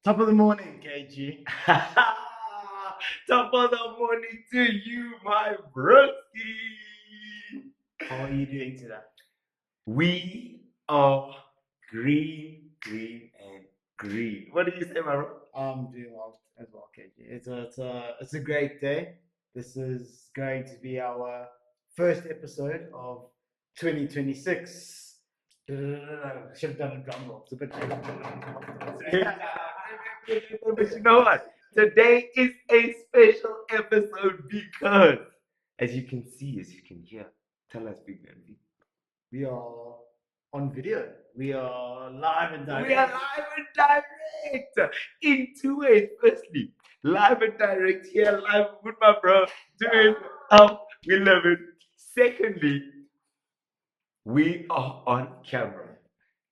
Top of the morning, KG. Top of the morning to you, my broski. How are you doing today? We are green, and green. What do you say, my bro? I'm doing well as well, KG. It's a great day. This is going to be our first episode of 2026. Should have done a drum roll. It's a bit. But you know what? Today is a special episode because, as you can see, as you can hear, tell us, Big Man. We are on video. We are live and direct. We are live and direct in two ways. Firstly, live and direct here, live with my bro, doing how we love it. Secondly, we are on camera.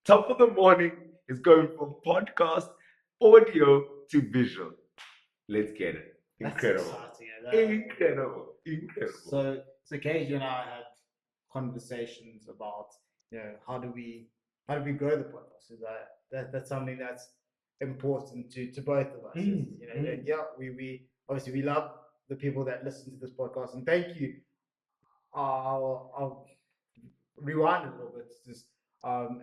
Top of the morning is going from podcast audio to visual. Let's get it. Incredible. That's exciting. Incredible. So KG and I had conversations about how do we grow the podcast. Is that's something that's important to both of us. We obviously we love the people that listen to this podcast, and thank you. I'll rewind a little bit. Just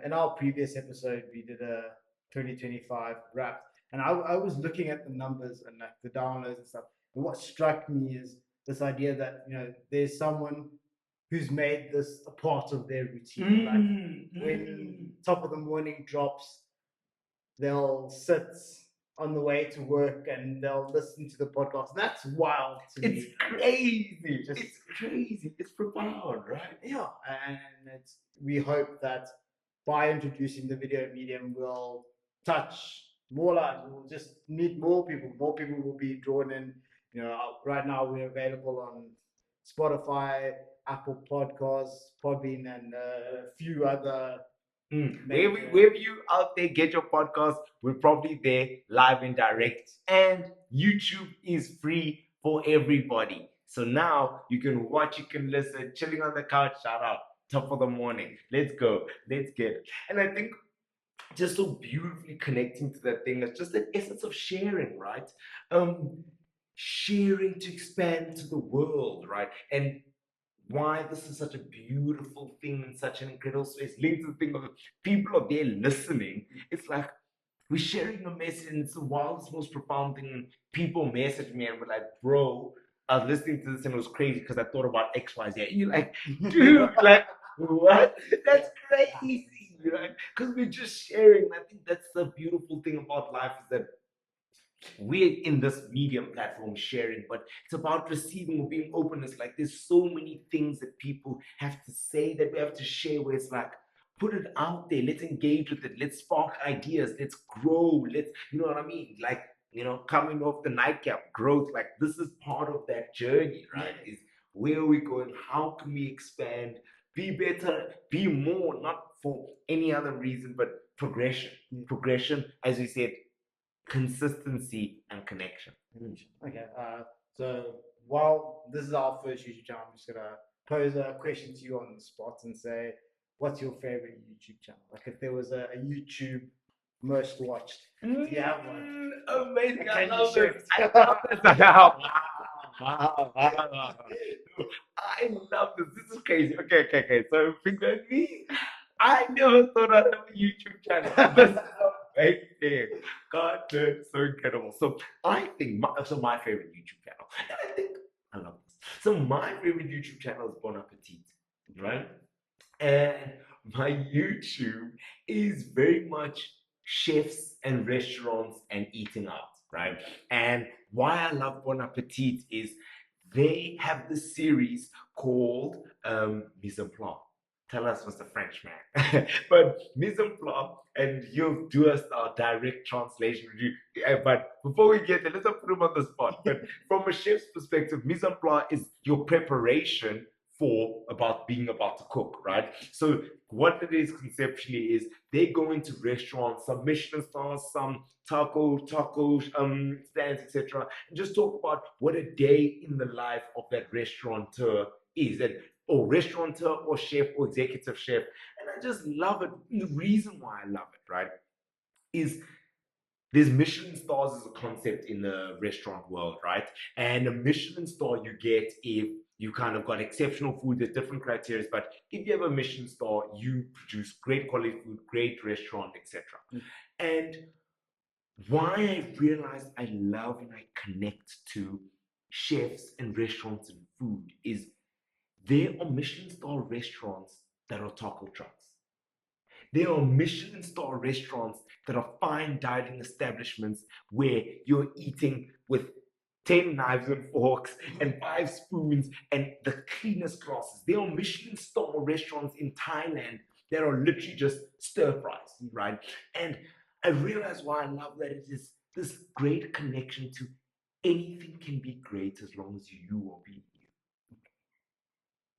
in our previous episode, we did a 2025 wrap, and I was looking at the numbers and like the downloads and stuff. And what struck me is this idea that there's someone who's made this a part of their routine. When Top of the Morning drops, they'll sit on the way to work and they'll listen to the podcast. That's wild to me. It's crazy. It's crazy. It's profound, right? Yeah, and we hope that by introducing the video medium, we'll touch more lives. We'll just meet more people. More people will be drawn in. Right now we're available on Spotify, Apple Podcasts, Podbean, and a few other. Wherever you out there get your podcast, we're probably there live and direct. And YouTube is free for everybody. So now you can watch, you can listen, chilling on the couch. Shout out, Top of the Morning. Let's go. Let's get it. And I think just so beautifully connecting to that thing, it's just the essence of sharing, right? Sharing to expand to the world, right? And why this is such a beautiful thing and such an incredible space. Linked to the thing of people are there listening. It's like we're sharing a message, and it's the wildest, most profound thing. And people message me and were like, "Bro, I was listening to this and it was crazy because I thought about X, Y, Z." And you're like, "Dude, like what? That's crazy." Right? Because we're just sharing. I think that's the beautiful thing about life is that we're in this medium platform sharing, but it's about receiving or being openness. Like there's so many things that people have to say that we have to share where it's like, put it out there, let's engage with it, let's spark ideas, let's grow, let's, you know what I mean? Like, coming off the nightcap growth, like this is part of that journey, right? Is where are we going? How can we expand, be better, be more, not for any other reason, but progression. Progression, as we said, consistency and connection. Okay. So while this is our first YouTube channel, I'm just gonna pose a question to you on the spot and say, what's your favorite YouTube channel? Like if there was a YouTube most watched, do you have one? Amazing. I love it. I love this. Wow. I love this. This is crazy. Okay. So, Big Man, me, I never thought I'd have a YouTube channel. This is amazing. God, that's so incredible. So, I think my favorite YouTube channel, and I think I love this. So, my favorite YouTube channel is Bon Appetit, right? And my YouTube is very much chefs and restaurants and eating out, right? And why I love Bon Appetit is they have this series called Mise en Place. Tell us, Mr. Frenchman. But mise en place, and you'll do us our direct translation review. But before we get there, let's not put him on the spot. But from a chef's perspective, mise en place is your preparation for being about to cook, right? So what it is conceptually is they go into restaurants, some Michelin stars, some taco stands, etc., and just talk about what a day in the life of that restaurateur is, and or restaurateur or chef or executive chef. And I just love it. The reason why I love it, right, is there's Michelin stars as a concept in the restaurant world, right? And a Michelin star you get if you kind of got exceptional food. There's different criteria, but if you have a Michelin star, you produce great quality food, great restaurant, etc. And why I realized I love and I connect to chefs and restaurants and food is there are Michelin star restaurants that are taco trucks. There are Michelin star restaurants that are fine dining establishments where you're eating with 10 knives and forks and 5 spoons and the cleanest glasses. There are Michelin star restaurants in Thailand that are literally just stir fries, right? And I realize why I love that it is this great connection to anything can be great as long as you are being you.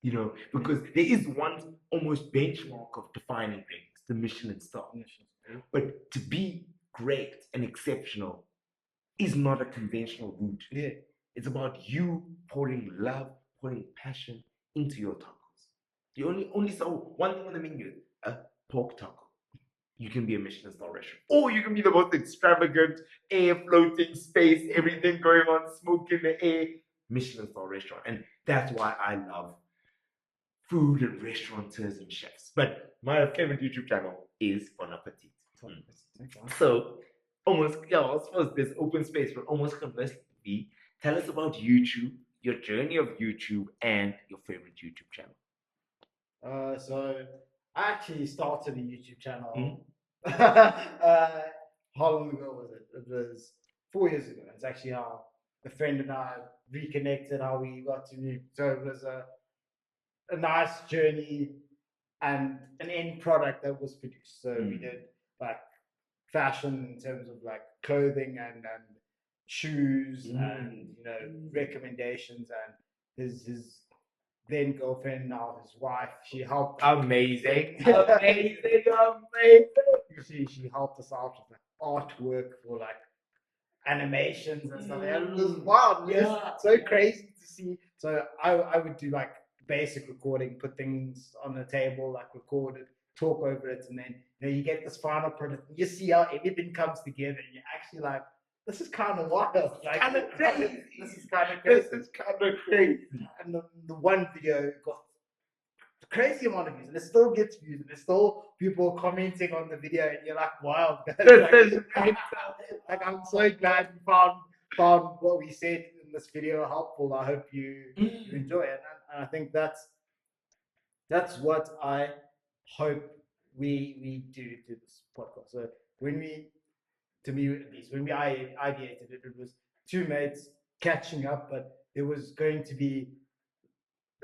You know, because there is one almost benchmark of defining things, the Michelin star. But to be great and exceptional is not a conventional route. Yeah. It's about you pouring love, pouring passion into your tacos. You only sell one thing on the menu, a pork taco. You can be a Michelin star restaurant. Or you can be the most extravagant, air floating space, everything going on, smoke in the air, Michelin star restaurant. And that's why I love food and restaurateurs and chefs. But my favorite YouTube channel is Bon Appetit. So almost, yeah, I suppose there's open space, but almost conversely, tell us about YouTube, your journey of YouTube, and your favorite YouTube channel. So I actually started a YouTube channel. Mhm. How long ago was it? It was 4 years ago. It's actually how a friend and I reconnected, how we got to meet. So it was a nice journey and an end product that was produced. So we did like fashion in terms of like clothing and shoes and recommendations, and his then girlfriend, now his wife, she helped. Amazing. She helped us out with like artwork for like animations and stuff. And it was wild. It was so crazy to see. So I would do like basic recording, put things on the table, like record it, talk over it, and then you get this final product. You see how everything comes together, and you're actually like, this is kind of wild. Like, Kind of crazy. This is kind of crazy. This is kind of crazy. And the one video got a crazy amount of views, and it still gets views, and there's still people commenting on the video, and you're like, wow. Like, I'm so glad you found what we said in this video helpful. I hope you enjoy it, and I think that's what I hope we do to this podcast. So when we, to me at least, when we ideated it, it was two mates catching up, but there was going to be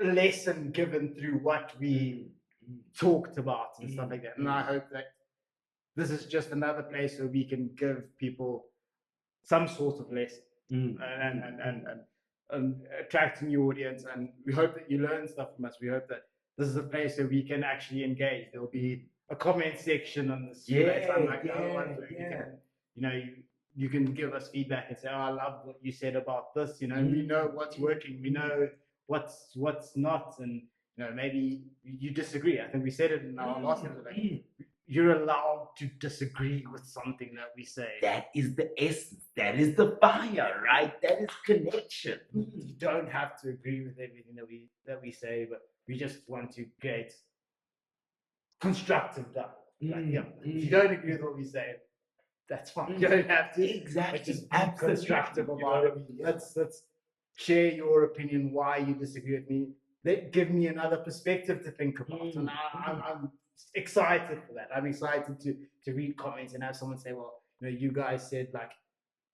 a lesson given through what we talked about and stuff like that. And I hope that this is just another place where we can give people some sort of lesson and attract a new audience. And we hope that you learn stuff from us. We hope that this is a place where we can actually engage. There'll be a comment section on this place, unlike the other ones where you can give us feedback and say, oh, I love what you said about this. We know what's working. We know what's not, and maybe you disagree. I think we said it in our last episode. Like, you're allowed to disagree with something that we say. That is the essence. That is the fire, right? That is connection. You don't have to agree with everything that we say, but we just want to create constructive dialogue. If you don't agree with what we say, that's fine. You don't have to. Exactly. But just be constructive about it. Let's share your opinion, why you disagree with me. Give me another perspective to think about. And I'm excited for that. I'm excited to read comments and have someone say, well, you guys said like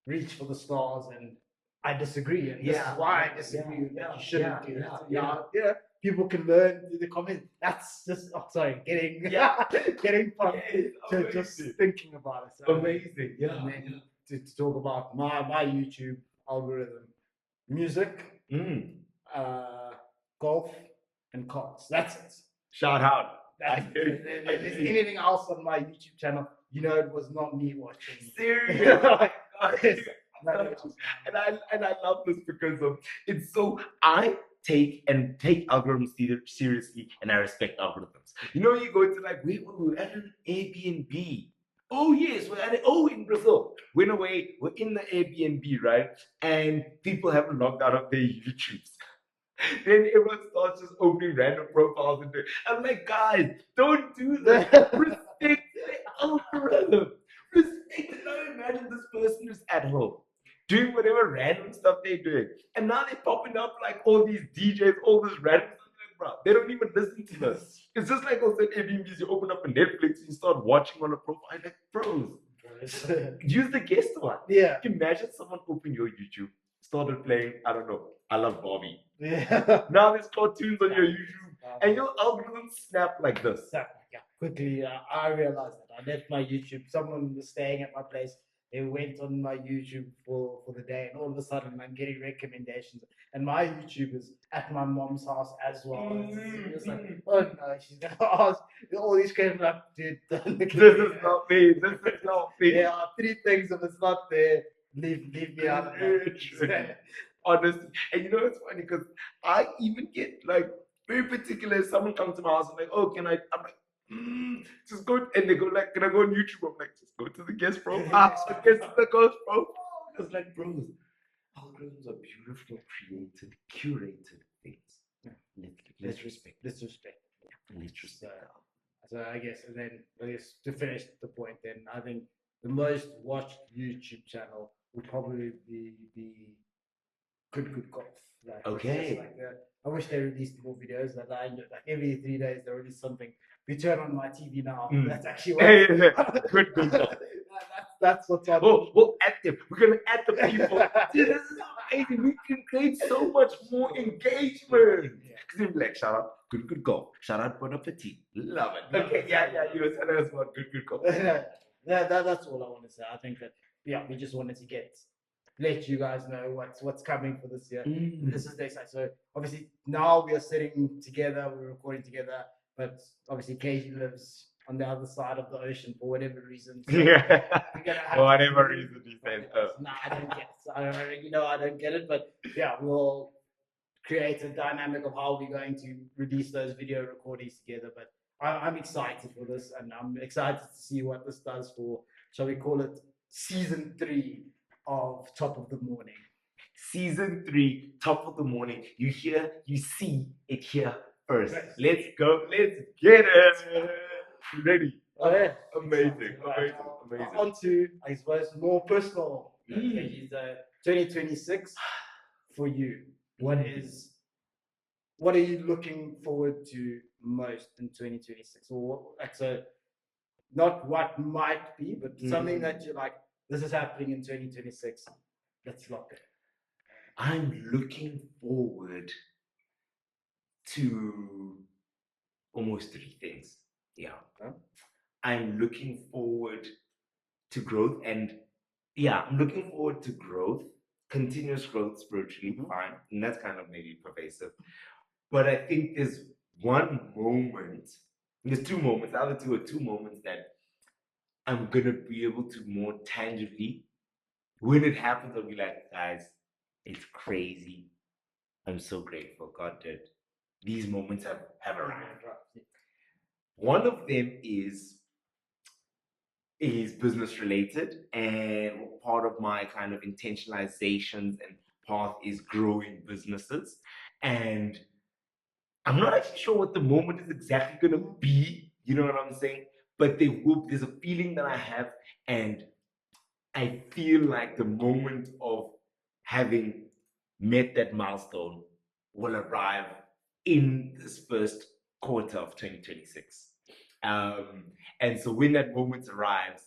reach for the stars, and I disagree, and this is why I disagree with that. You shouldn't do that. People can learn through the comments. That's just getting fun to just thinking about it. So, amazing. And then to talk about my YouTube algorithm, music, golf, and cards. That's it. Shout out. If there's anything else on my YouTube channel, it was not me watching. Serious. And I love this because it's so I take algorithms seriously, and I respect algorithms. You go to like we at an Airbnb. Oh yes, in Brazil. Went away, we're in the Airbnb, right? And people haven't logged out of their YouTubes. Then everyone starts just opening random profiles and I'm like, guys, don't do this. Respect the algorithm. Respect it. Now imagine this person who's at home doing whatever random stuff they're doing. And now they're popping up like all these DJs, all this random stuff. Like, bro, they don't even listen to this. It's just like also at Airbnbs, you open up a Netflix, you start watching on a profile. Like, bros, use the guest one. Yeah. Imagine someone opened your YouTube, started playing, I don't know, I love Barbie. Yeah. Now there's cartoons on your YouTube, and your algorithm snap like this. Yeah, quickly, I realized that I left my YouTube. Someone was staying at my place. They went on my YouTube for the day, and all of a sudden, I'm getting recommendations. And my YouTube is at my mom's house as well. It's like, oh no, she's gonna ask all these questions. Like, dude, don't look at This me. is not me. This is not me. There are three things. If it's not there, leave me out of that. Honestly, and you know it's funny because I even get like very particular. Someone comes to my house and like, oh, can I? I'm like, just go, and they go like, can I go on YouTube? I'm like, just go to the guest profile. Get to the ghost profile. It's like, bros, algorithms are beautifully created, curated things. Let's respect. Let's respect. Let's respect. So I guess, and then I guess to finish the point, then I think the most watched YouTube channel would probably be Good Golf. Like, it's Okay. just like I wish they released more videos. Like every 3 days they release something. We turn on my TV now. That's actually what. Good. That's what's on. Oh, we'll add them. We're gonna add the people. Dude, this is amazing. We can create so much more engagement. Because you'll be like, shout out, good golf. Shout out, Bon Appetit. Love it. Okay, yeah. You were telling us about good golf. That's all I want to say. I think that we just wanted to let you guys know what's coming for this year. This is the exciting. So obviously now we are sitting together, we're recording together, but obviously Katie lives on the other side of the ocean for whatever reason. So For whatever reason you said. No, I don't get it. I don't get it, but we'll create a dynamic of how we're going to release those video recordings together. But I'm excited for this, and I'm excited to see what this does for, shall we call it, season 3 of Top of the Morning. Season 3, Top of the Morning. You see it here first. Let's go. Let's get it. Ready. Oh, yeah. Amazing. On to, I suppose, more personal. 2026 for you. What are you looking forward to most in 2026? Or so not what might be, but something that you're like, this is happening in 2026. Let's lock it. I'm looking forward to almost 3 things. Yeah. I'm looking forward to growth, and I'm looking forward to growth, continuous growth spiritually, fine, and that's kind of maybe pervasive. But I think there's one moment, there's 2 moments, the other 2 are 2 moments that I'm gonna be able to more tangibly, when it happens, I'll be like, guys, it's crazy. I'm so grateful. God did. These moments have arrived. One of them is business related, and part of my kind of intentionalizations and path is growing businesses. And I'm not actually sure what the moment is exactly going to be, you know what I'm saying? But there's a feeling that I have, and I feel like the moment of having met that milestone will arrive in this first quarter of 2026. And so when that moment arrives,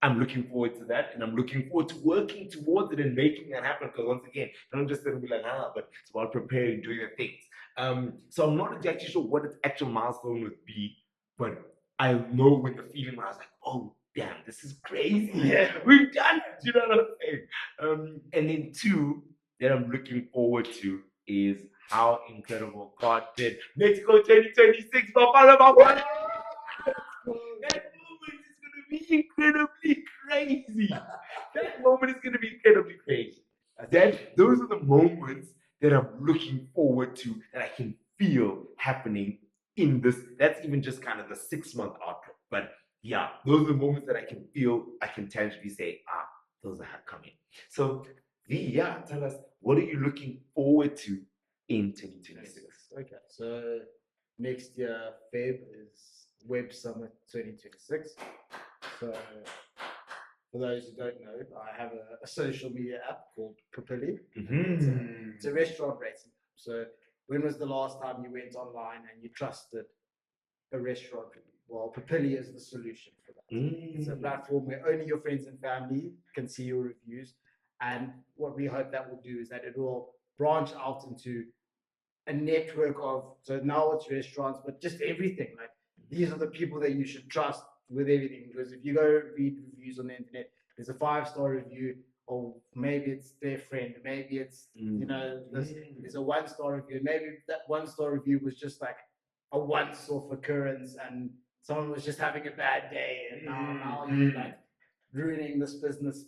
I'm looking forward to that, and I'm looking forward to working towards it and making that happen. Because once again, don't just sit and be like, but it's about preparing, doing the things. So I'm not exactly sure what its actual milestone would be, but I know when the feeling when I was like, oh damn, this is crazy. Yeah, we've done it. You know what I'm saying? And then 2 that I'm looking forward to is how incredible God did Mexico 2026. That moment is going to be incredibly crazy. That moment is going to be incredibly crazy. Those are the moments that I'm looking forward to, that I can feel happening in this. That's even just kind of the 6-month outlook. But Yeah, those are the moments that I can feel, I can tangibly say, those are coming. So, yeah, tell us, what are you looking forward to in 2026? Okay, so next year, Feb is Web Summit 2026. So for those who don't know, I have a social media app called Papilli. It's a restaurant rating app. So when was the last time you went online and you trusted a restaurant review? Well, Papilli is the solution for that. It's a platform where only your friends and family can see your reviews. And what we hope that will do is that it will branch out into a network of, so now it's restaurants, but just everything. Like these are the people that you should trust with everything. Because if you go read reviews on the internet, there's a 5-star review, or maybe it's their friend, maybe it's there's a 1-star review. Maybe that 1-star review was just like a once-off occurrence, and someone was just having a bad day, and now you're like ruining this business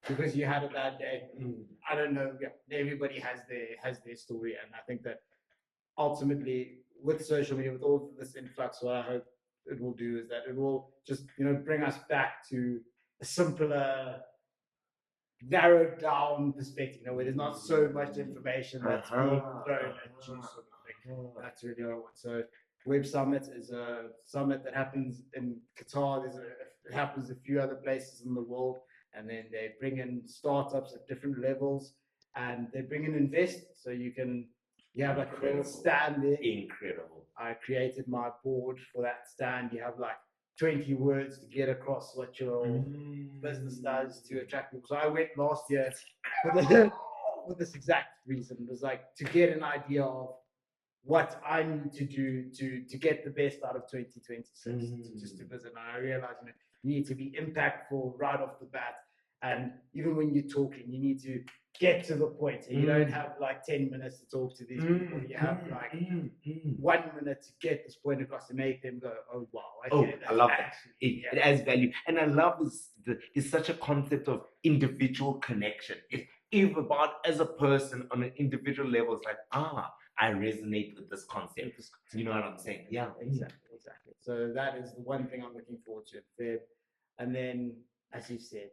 because you had a bad day. I don't know. Yeah, everybody has their story, and I think that ultimately, with social media, with all of this influx, what I hope it will do is that it will just bring us back to a simpler, narrowed down perspective, where there's not so much information that's being thrown at you, sort of thing. That's really what I want. So, Web Summit is a summit that happens in Qatar. It happens a few other places in the world, and then they bring in startups at different levels, and they bring in investors. So you have like a little stand there. Incredible. I created my board for that stand. You have like 20 words to get across what your business does to attract people. So I went last year for this exact reason. It was like to get an idea of what I need to do to get the best out of 2026, just to visit. And I realized you need to be impactful right off the bat. And even when you're talking, you need to get to the point. So you don't have like 10 minutes to talk to these people. You have like 1 minute to get this point across to make them go, oh wow, okay, I love that. It adds value. And I love it's such a concept of individual connection. It's about as a person on an individual level, it's like, I resonate with this concept. You know what I'm saying? Yeah. Exactly. So that is the one thing I'm looking forward to in Feb. And then, as you said,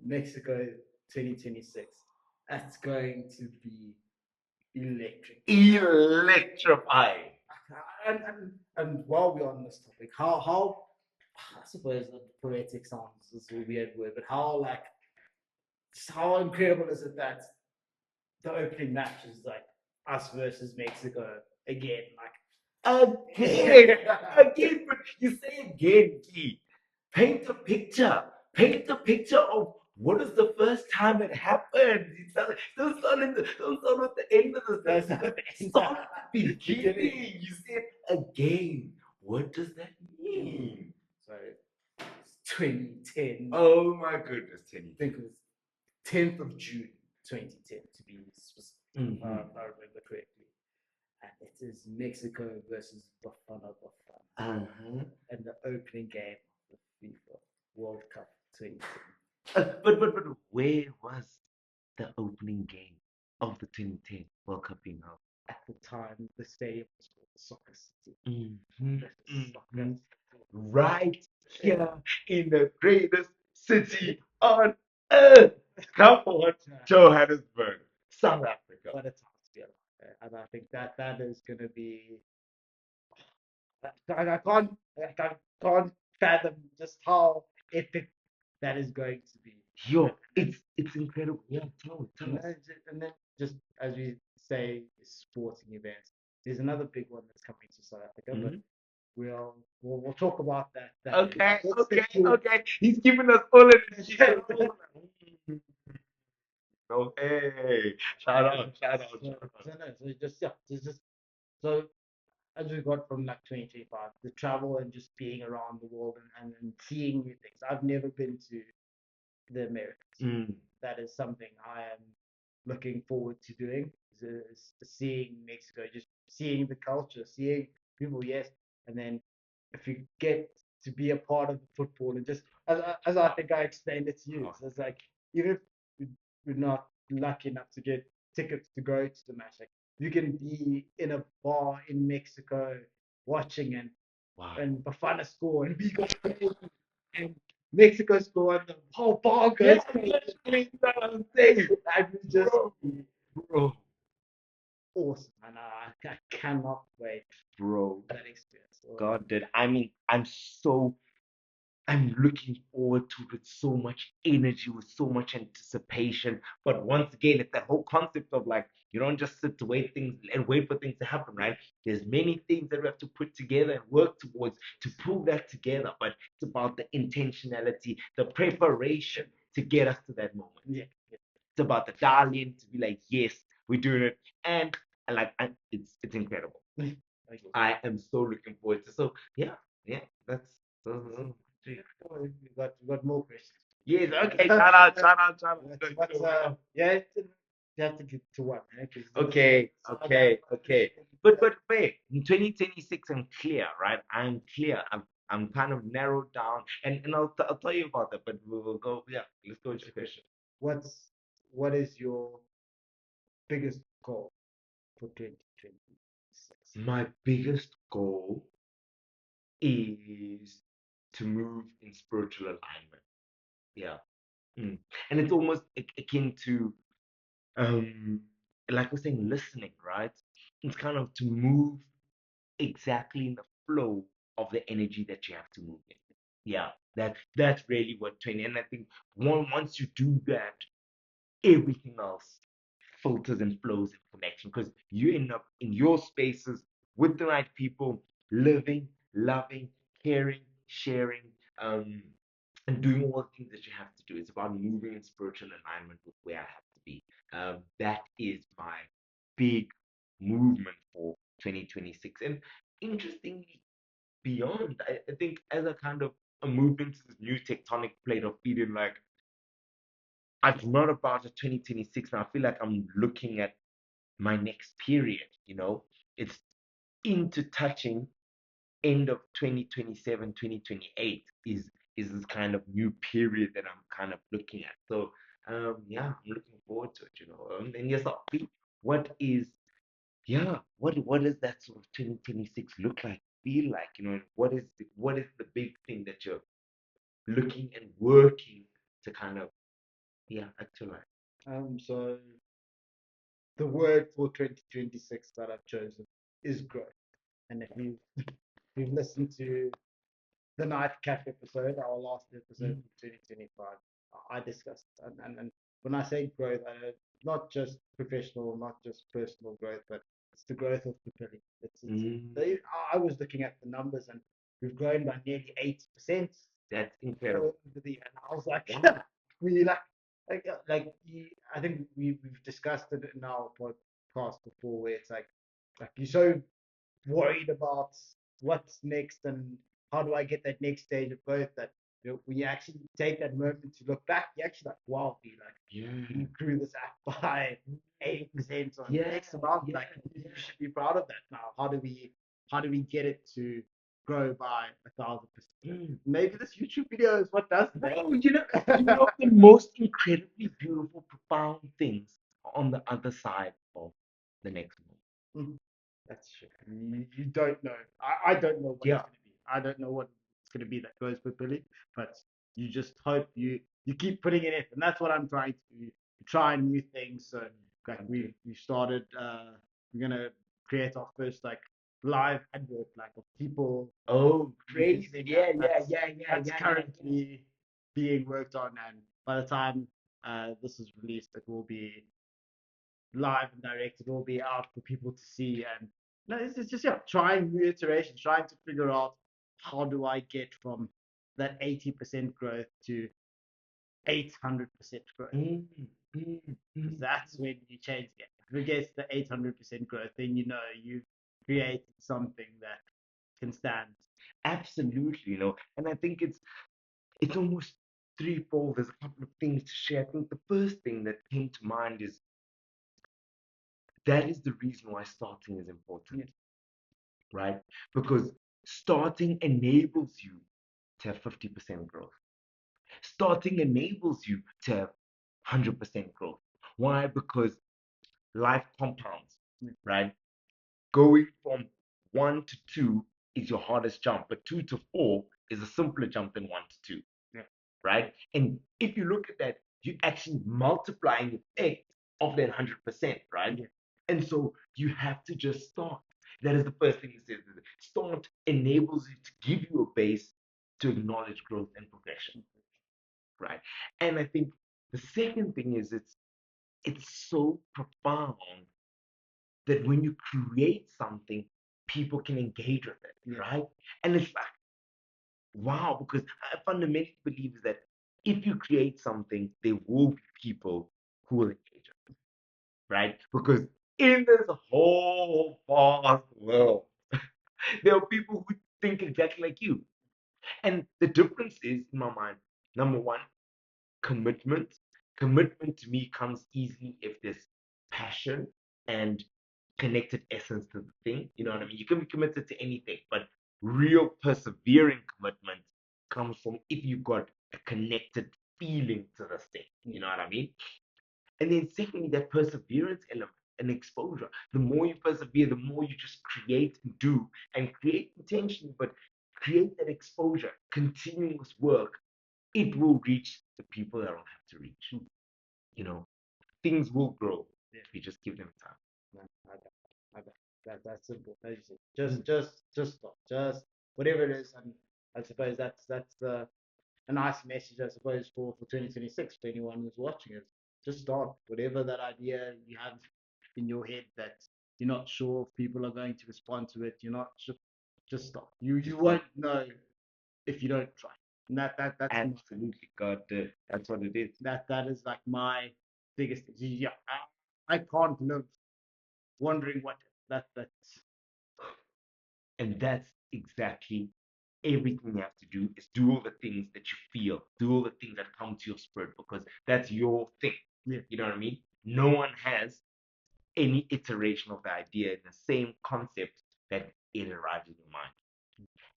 Mexico 2026. That's going to be electric. Electrifying. And while we're on this topic, how I suppose the poetic sounds is a weird word, but how incredible is it that the opening match is like us versus Mexico again? Again, again, but you say again, Key. Paint a picture. Paint a picture of what is the first time it happened. Don't start at the end of the start at the beginning. You said again. What does that mean? So it's 2010. Oh my goodness, 2010. I think it was 10th of June 2010 to be specific, if I remember correctly. And it is Mexico versus Bafana Bafana. And the opening game of the FIFA World Cup 2010. But where was the opening game of the 2010 World Cup being held? At the time, the stadium was called Soccer City. Right here in the greatest city on earth. Come on, Johannesburg, South Africa. What a time to be alive. And I think that is going to be. I can't fathom just how epic that is going to be. It's incredible. Yeah, tell us. And then just as we say, sporting events. There's another big one that's coming to South Africa, but we'll talk about that. Okay. He's giving us all of this shit. Okay. Shout out. So as we got from like 2025, the travel and just being around the world and seeing new things. I've never been to the Americas. That is something I am looking forward to doing. Is seeing Mexico, just seeing the culture, seeing people, yes, and then if you get to be a part of the football and just as I think I explained it to you, so it's like even if we're not lucky enough to get tickets to go to the match, like you can be in a bar in Mexico watching, and Wow. and Bafana score, and we go crazy, and Mexico score, and the whole ball goes crazy. I'm saying, That would just bro, be bro, awesome, and I cannot wait bro. for that experience. God did. I mean, I'm looking forward to it with so much energy, with so much anticipation. But once again, it's that whole concept of like, you don't just sit to wait things and wait for things to happen, right? There's many things that we have to put together and work towards to pull that together. But it's about the intentionality, the preparation to get us to that moment. Yeah. It's about the dial-in to be like, yes, we're doing it, and it's incredible. I am so looking forward to. So yeah, that's. We got more questions. Yes, okay. Shout out. Yeah, you have to get to one. Okay. But wait, in 2026, I'm clear, right? I'm clear. I'm kind of narrowed down, and I'll tell you about that. But we'll go. Yeah, let's go to the question. What is your biggest goal for 2026? My biggest goal is to move in spiritual alignment. Yeah. Mm. And it's almost akin to like we're saying, listening, right? It's kind of to move exactly in the flow of the energy that you have to move in. Yeah, that's really what 20. And I think once you do that, everything else filters and flows in connection because you end up in your spaces with the right people, living, loving, caring, sharing, um, and doing all the things that you have to do. It's about moving in spiritual alignment with where I have to be. That is my big movement for 2026. And interestingly, beyond, I think as a kind of a movement to this new tectonic plate of feeling like I'm not about a 2026 now. I feel like I'm looking at my next period, It's into touching end of 2027, 2028 is this kind of new period that I'm kind of looking at. So yeah, I'm looking forward to it. And yes, what is what does that sort of 2026 look like, feel like, and what is the big thing that you're looking and working to kind of actualize? So the word for 2026 that I've chosen is growth. And if you've listened to the Nightcap episode, our last episode from 2025, I discussed, and when I say growth, not just professional, not just personal growth, but it's the growth of Pupili. I was looking at the numbers, and we've grown by nearly 80%. That's incredible. And I was like, I think we've discussed it in our podcast before, where it's like you're so worried about what's next and how do I get that next stage of growth that when you actually take that moment to look back, you actually like, wow, be like, you grew this app by 80% on X amount. Like you should be proud of that now. How do we get it to grow by 1,000%? Maybe this YouTube video is what does that. The most incredibly beautiful, profound things on the other side of the next moment. That's true. You don't know. I don't know what it's going to be. I don't know what it's going to be that goes with Billy, but you just hope you keep putting it in, and that's what I'm trying to do. Try new things. So like we started. We're gonna create our first like live advert, like of people. Oh, great! That's currently being worked on, and by the time this is released, it will be live and direct. It will be out for people to see. And no, it's just trying new iterations, trying to figure out how do I get from that 80% growth to 800% growth. Because that's when you change it. If it gets the 800% growth, then you've created something that can stand. Absolutely, and I think it's almost threefold. There's a couple of things to share. I think the first thing that came to mind is that is the reason why starting is important, right? Because starting enables you to have 50% growth. Starting enables you to have 100% growth. Why? Because life compounds, right? Going from 1 to 2 is your hardest jump, but 2 to 4 is a simpler jump than 1 to 2. Yeah. Right? And if you look at that, you're actually multiplying the effect of that 100%, right? Yeah. And so you have to just start. That is the first thing he says. Start enables you to give you a base to acknowledge growth and progression, right? And I think the second thing is it's so profound that when you create something, people can engage with it, Yeah. right? And it's like, wow, because I fundamentally believe that if you create something, there will be people who will engage with it, right? Because in this whole vast world, there are people who think exactly like you. And the difference is, in my mind, number one, commitment. Commitment to me comes easily if there's passion and connected essence to the thing. You know what I mean? You can be committed to anything, but real persevering commitment comes from if you've got a connected feeling to this thing. You know what I mean? And then secondly, that perseverance element and exposure. The more you persevere, the more you just create and do and create intentionally, but create that exposure, continuous work, it will reach the people that don't have to reach. You know, things will grow if you just give them time. Man, I got that's simple. As you said, just stop. Just whatever it is, and I suppose that's a nice message, I suppose, for 2026 for anyone who's watching it. Just start whatever that idea you have in your head that you're not sure if people are going to respond to it. You're not sure. Just stop. You won't know if you don't try. And that's Absolutely, God, that's what it is. that is like my biggest thing. Yeah, I can't live wondering what that's And that's exactly everything you have to do is do all the things that you feel, do all the things that come to your spirit because that's your thing. Yeah. You know what I mean? No one has any iteration of the idea in the same concept that it arrives in your mind.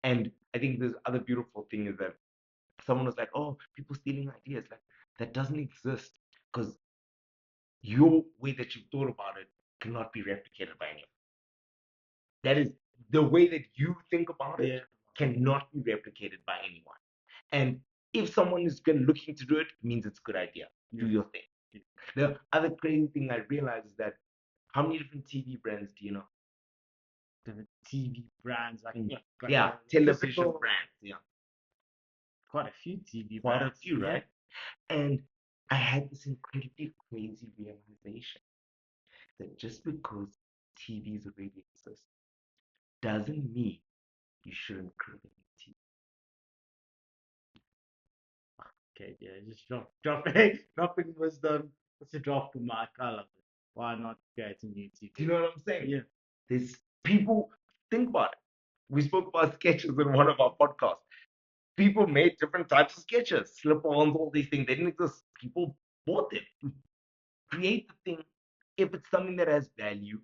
And I think this other beautiful thing is that someone was like, oh, people stealing ideas. Like, that doesn't exist because your way that you thought about it cannot be replicated by anyone. That is the way that you think about it cannot be replicated by anyone. And if someone is looking to do it, it means it's a good idea. Do your thing. The other crazy thing I realized is that how many different TV brands do you know? The TV brands like Television brands. Yeah, quite a few TV quite brands. a few, right? And I had this incredibly crazy realization that just because TVs already exist doesn't mean you shouldn't create TV. Okay, yeah, just dropping wisdom. It's a drop the mic. I love it. Why not create a new TV? Do you know what I'm saying? Yeah. There's people think about it. We spoke about sketches in one of our podcasts. People made different types of sketches, slip-ons, all these things. They didn't exist. People bought them. Create the thing. If it's something that has value,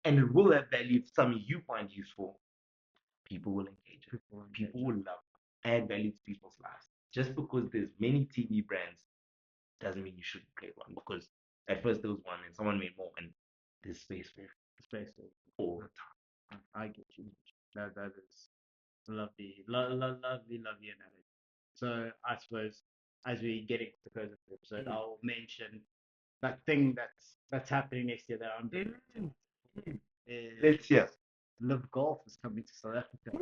and it will have value if something you find useful, people will engage it. People will love it. Add value to people's lives. Just because there's many TV brands doesn't mean you shouldn't create one. Because at first there was one and someone made more, and there's space for all the time. I get you. That is lovely, lovely analogy. So I suppose as we get into the close of the episode, I'll mention that thing that's happening next year that I'm doing. Let's hear. Live Golf is coming to South Africa.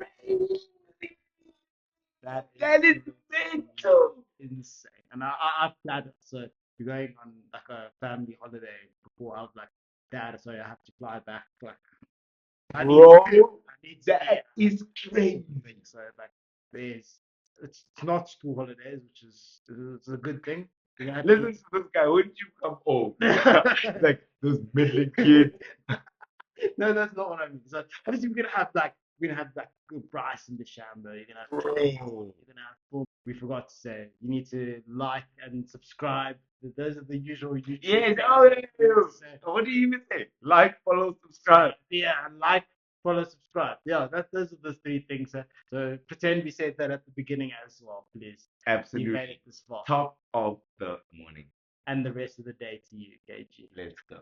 That is mental. Insane. And I planned it. So we're going on like a family holiday before I was like, Dad, so I have to fly back. Like, Bro, that is crazy. So like, it's not school holidays, which is it's a good thing. Listen to this guy. When did you come home? Like those middling kids. No, that's not what I mean. So obviously we're gonna have good Bryce and DeChambeau. You're gonna have full. We forgot to say you need to like and subscribe. Those are the usual YouTube. Yes. What do you even say? Like, follow, subscribe. Yeah, like, follow, subscribe. Yeah, those are the three things. So pretend we said that at the beginning as well, please. Absolutely. You made it this far. Top of the morning. And the rest of the day to you, KG. Let's go.